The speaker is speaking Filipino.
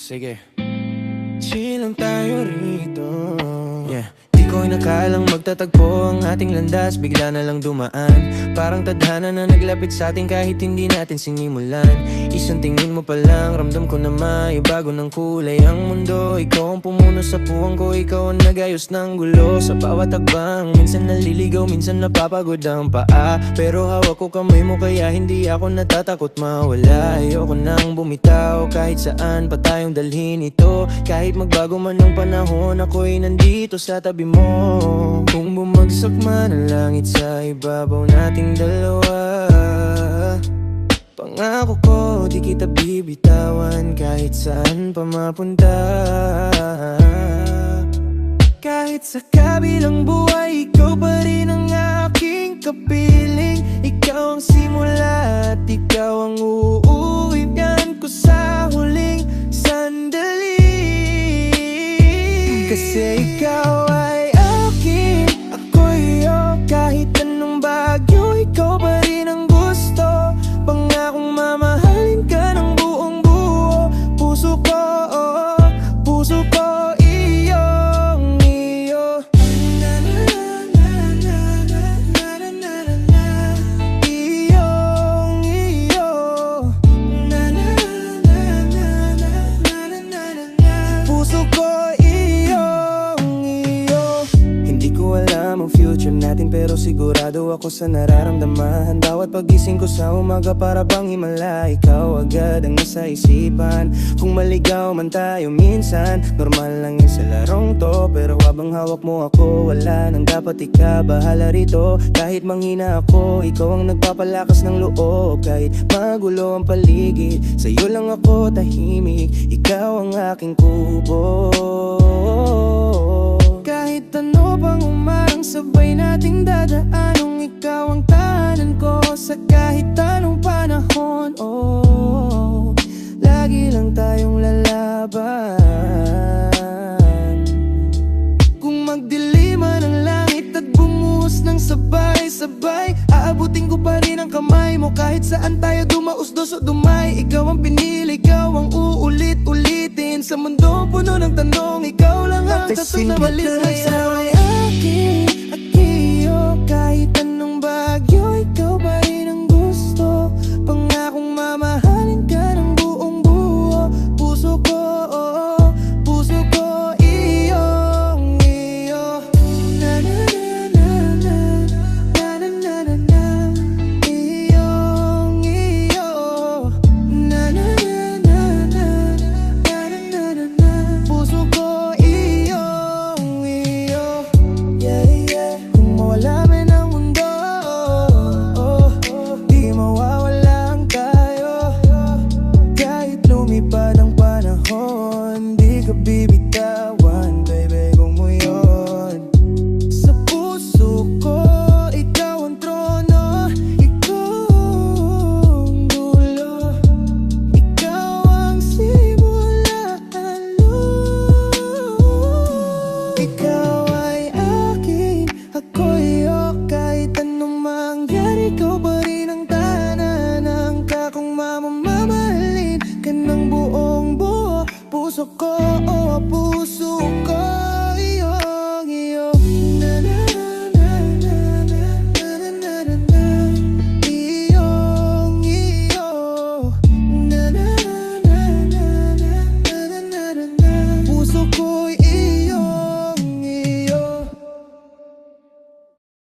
Sige. Chill lang tayo rito. Yeah. Di ko inakalang magtatagpo ang ating landas, bigla na lang dumaan. Parang tadhana na naglapit sa atin kahit hindi natin sinimulan. Isang tingin mo pa lang, ramdam ko na may bago ng kulay ang mundo. Ikaw ang pumuno sa puwang ko, ikaw ang nagayos ng gulo. Sa bawat akbang, minsan naliligaw, minsan napapagod ang paa. Pero hawak ko kamay mo kaya hindi ako natatakot mawala. Ayoko nang bumitaw kahit saan pa tayong dalhin ito. Kahit magbago man ang panahon, ako'y nandito sa tabi mo. Kung bumagsak man ang langit sa ibabaw nating dalawa, pangako ko di kita bibitawan kahit saan pa mapunta. Kahit sa kabilang buhay, ikaw pa rin ang aking kapiling. Ikaw ang simula at ikaw ang uuwian ko sa huling sandali. Kasi ikaw ay akin, ako'y iyo. Kahit anong bagyo, ikaw pa rin ang gusto. Pangakong mamahalin ka ng buong buo. Puso ko, puso ko, iyong iyo. Iyong iyo. Puso ko, ang future natin pero sigurado ako sa nararamdaman. Bawat pagising ko sa umaga para bang himala, ikaw agad ang nasa isipan. Kung maligaw man tayo minsan, normal lang yun sa larong to. Pero habang hawak mo ako, wala nang dapat ikabahala rito. Kahit manghina ako, ikaw ang nagpapalakas ng loob. Kahit magulo ang paligid, sa'yo lang ako tahimik. Ikaw ang aking kubo. Kahit ano pang umarang sabay nating dadaan, ikaw ang tahanan ko sa kahit anong panahon. Oh, lagi lang tayong lalaban. Kung magdiliman ang langit at bumuhos ng sabay-sabay, aabutin ko pa rin ang kamay mo kahit saan tayo dumausdos o dumay. Ikaw ang pinili, ikaw ang uulit-ulitin sa mundo puno ng tanong. Ikaw lang ang tatak na malis na